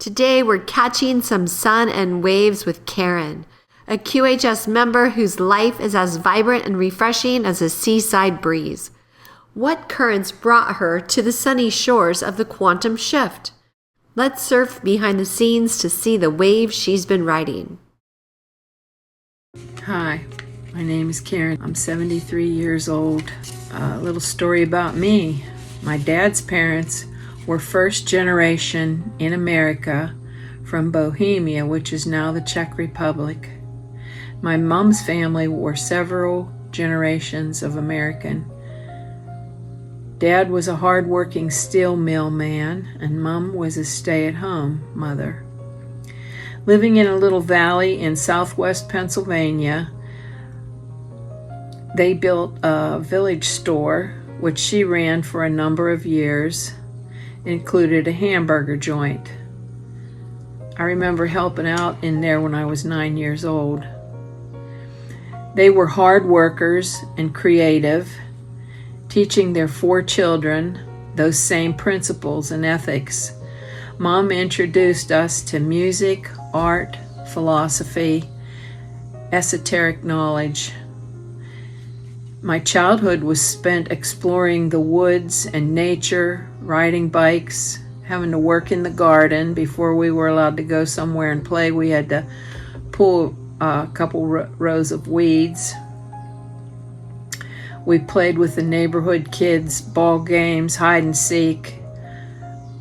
Today we're catching some sun and waves with Karen, a QHS member whose life is as vibrant and refreshing as a seaside breeze. What currents brought her to the sunny shores of the quantum shift? Let's surf behind the scenes to see the waves she's been riding. Hi, my name is Karen. I'm 73 years old. A little story about me. My dad's parents were first generation in America from Bohemia, which is now the Czech Republic. My mom's family were several generations of American. Dad was a hard-working steel mill man, and Mom was a stay-at-home mother. Living in a little valley in southwest Pennsylvania, they built a village store, which she ran for a number of years. It included a hamburger joint. I remember helping out in there when I was 9 years old. They were hard workers and creative, teaching their 4 children those same principles and ethics. Mom introduced us to music, art, philosophy, esoteric knowledge. My childhood was spent exploring the woods and nature, riding bikes, having to work in the garden. Before we were allowed to go somewhere and play, we had to pull a couple rows of weeds. We played with the neighborhood kids, ball games, hide and seek.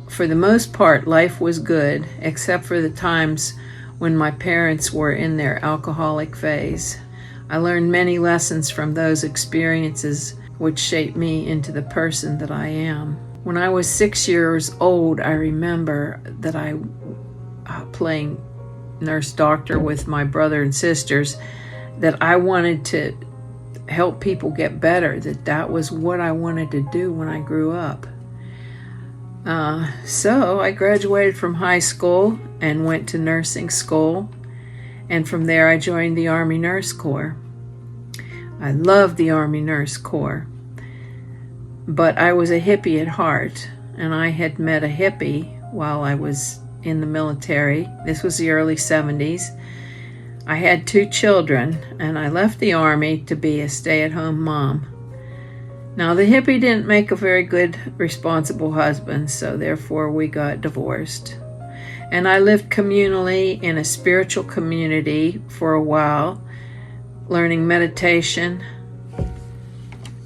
For the most part, life was good, except for the times when my parents were in their alcoholic phase. I learned many lessons from those experiences, which shaped me into the person that I am. When I was 6 years old, I remember that I playing nurse doctor with my brother and sisters, that I wanted to help people get better, that was what I wanted to do when I grew up. So I graduated from high school and went to nursing school, and from there I joined the Army Nurse Corps. I loved the Army Nurse Corps, but I was a hippie at heart, and I had met a hippie while I was in the military. This was the early 70s. I had 2 children, and I left the Army to be a stay-at-home mom. Now, the hippie didn't make a very good, responsible husband, so therefore we got divorced. And I lived communally in a spiritual community for a while, learning meditation,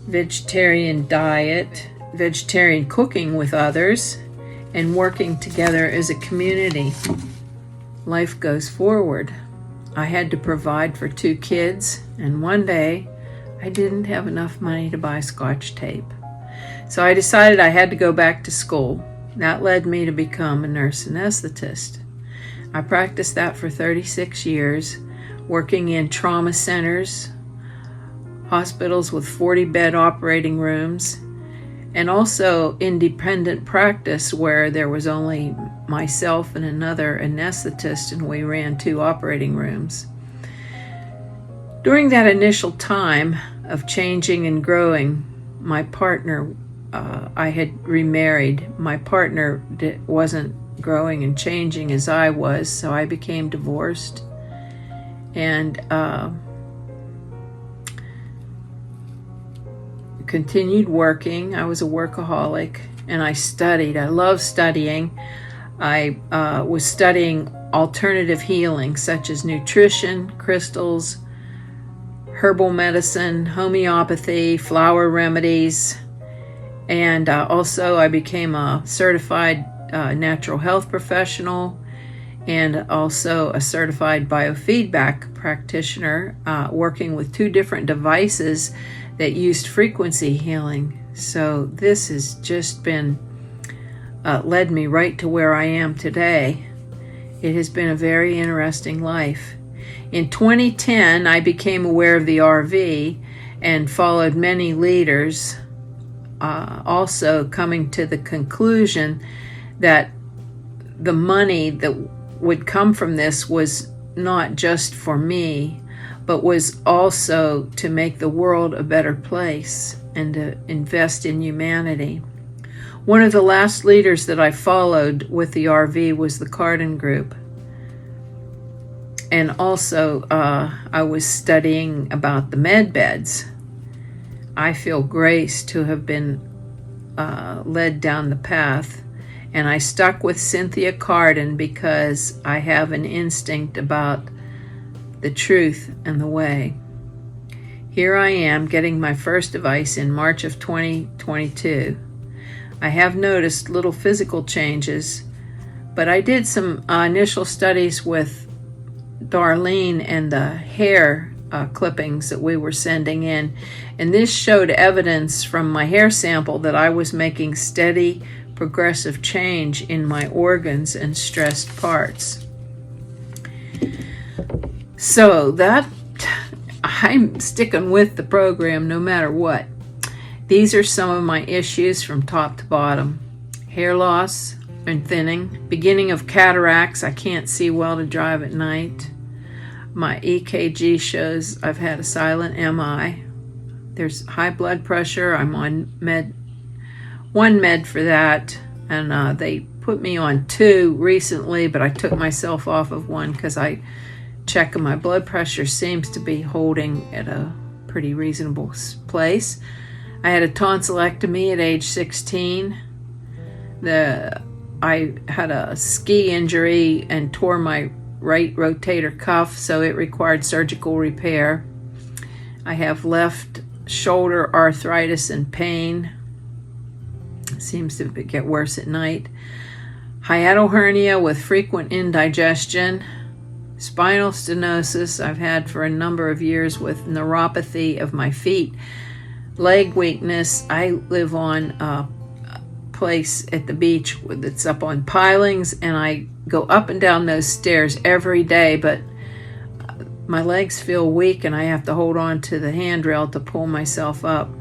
vegetarian diet, vegetarian cooking with others, and working together as a community. Life goes forward. I had to provide for 2 kids, and one day I didn't have enough money to buy Scotch tape. So I decided I had to go back to school. That led me to become a nurse anesthetist. I practiced that for 36 years, working in trauma centers, hospitals with 40-bed operating rooms, and also independent practice where there was only myself and another anesthetist, and we ran 2 operating rooms. During that initial time of changing and growing, my partner, I had remarried. My partner wasn't growing and changing as I was, so I became divorced. And continued working. I was a workaholic, and I studied. I love studying. I was studying alternative healing, such as nutrition, crystals, herbal medicine, homeopathy, flower remedies, and also I became a certified natural health professional, and also a certified biofeedback practitioner, working with 2 different devices that used frequency healing. So this has just been led me right to where I am today. It has been a very interesting life. In 2010, I became aware of the RV and followed many leaders, also coming to the conclusion that the money that would come from this was not just for me, but was also to make the world a better place and to invest in humanity. One of the last leaders that I followed with the RV was the Cardin group. And also, I was studying about the med beds. I feel graced to have been led down the path. And I stuck with Cynthia Cardin because I have an instinct about the truth and the way. Here I am getting my first device in March of 2022. I have noticed little physical changes, but I did some initial studies with Darlene and the hair clippings that we were sending in, and this showed evidence from my hair sample that I was making steady, progressive change in my organs and stressed parts. So that I'm sticking with the program no matter what. These are some of my issues from top to bottom. Hair loss and thinning, beginning of cataracts, I can't see well to drive at night. My EKG shows I've had a silent MI. There's high blood pressure. I'm on one med for that, and they put me on 2 recently, but I took myself off of one because I check and my blood pressure seems to be holding at a pretty reasonable place. I had a tonsillectomy at age 16. I had a ski injury and tore my right rotator cuff, so it required surgical repair. I have left shoulder arthritis and pain. It seems to get worse at night. Hiatal hernia with frequent indigestion. Spinal stenosis I've had for a number of years with neuropathy of my feet. Leg weakness. I live on a place at the beach that's up on pilings, and I go up and down those stairs every day, but my legs feel weak and I have to hold on to the handrail to pull myself up.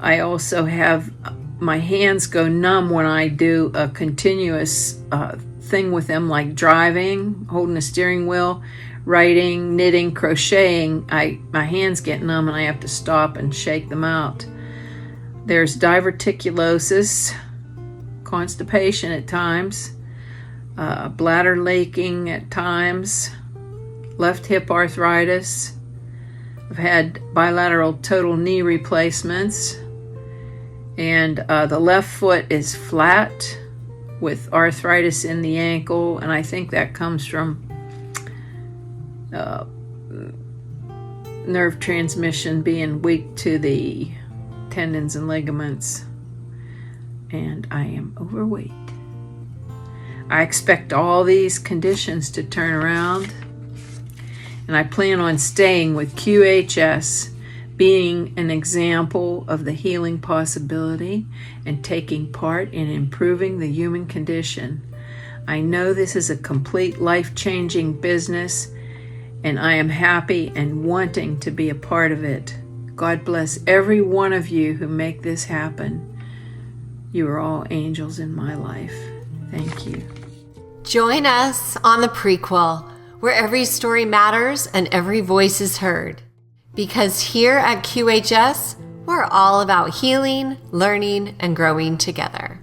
I also have my hands go numb when I do a continuous thing with them, like driving, holding a steering wheel, writing, knitting, crocheting. My hands get numb and I have to stop and shake them out. There's diverticulosis, constipation at times, bladder leaking at times, left hip arthritis. I've had bilateral total knee replacements, and the left foot is flat with arthritis in the ankle, and I think that comes from nerve transmission being weak to the tendons and ligaments. And I am overweight. I expect all these conditions to turn around, and I plan on staying with QHS, being an example of the healing possibility and taking part in improving the human condition. I know this is a complete life-changing business, and I am happy and wanting to be a part of it. God bless every one of you who make this happen. You are all angels in my life. Thank you. Join us on the Prequel, where every story matters and every voice is heard. Because here at QHS, we're all about healing, learning, and growing together.